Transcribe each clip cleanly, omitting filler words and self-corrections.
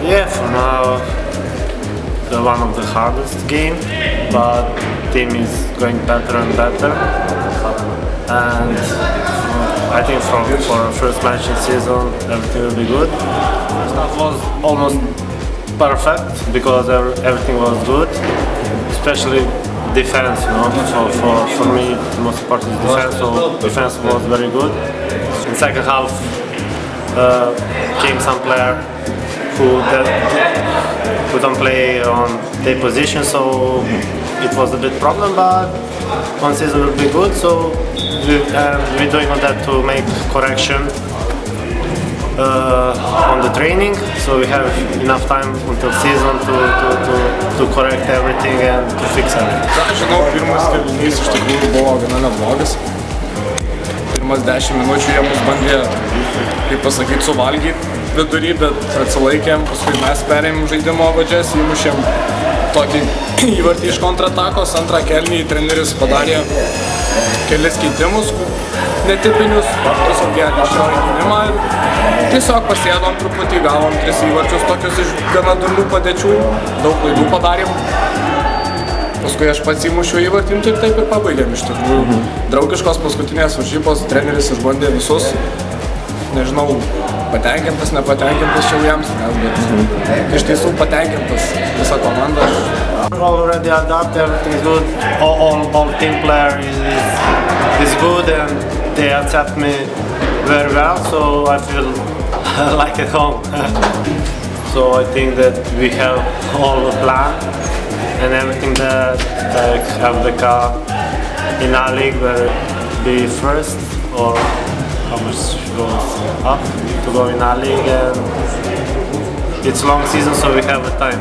Yeah, for now, one of the hardest game, but team is going better and better. And I think for first match in season, everything will be good. Stuff was almost perfect because everything was good, especially defense. You know, so for me, the most important is defense. So defense was very good. In second half, came some player who don't play on their position, so it was a bit problem. But one season will be good, so we're doing on that to make correction on the training, so we have enough time until season to correct everything and to fix everything. Aš žinau, pirmas kėlinys iš tikrųjų buvo gana neblogas. Pirmas 10 minučių jie mus bandė, kaip pasakyti, suvalgyti vidury, bet atsilaikėm, paskui mes perėmėm žaidimo vadžias, įmušėm tokį įvartį iš kontratakos, antrą kėlinį treneris padarė kelis keitimus netipinius, tiesiog gerė šio gynimą ir tiesiog pasėdom truputį, gavom 3 įvarčius tokius iš gana durnių padėčių, daug klaidų padarėm. Paskui aš pats įmušiau įvartį ir taip ir pabaigėm iš tikrųjų. Draugiškos paskutinės varžybos, treneris išbandė visus, nežinau, patenkintas, nepatenkintas čia jiems, bet iš tiesų patenkintas visa komanda. Already adapted, everything is good. All team player is good and they accept me very well, so I feel like at home. So I think that we have all the plan and everything that FBK in our league will be first, or how much goes up to go in our league, and it's long season, so we have the time.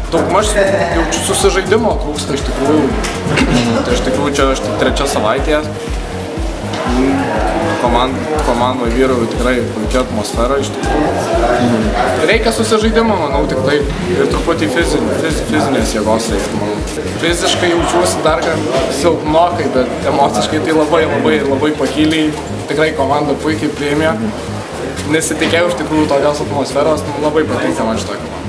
Daugmaž jaučiu susižaidimo trūksta iš tikrųjų. Tai iš tikrųjų čia aš tik 3 savaitė. Komandoje vyrauja tikrai puikia atmosfera iš tikrųjų. Reikia susižaidimo, manau, tik tai ir truputį fizinės jėgos reikia, manau. Fiziškai jaučiuosi dar gan silpnokai, bet emociškai tai labai pakyliai. Tikrai komanda puikiai priėmė. Nesitikėjau iš tikrųjų tokios atmosferos, labai patinka man šitą komandą.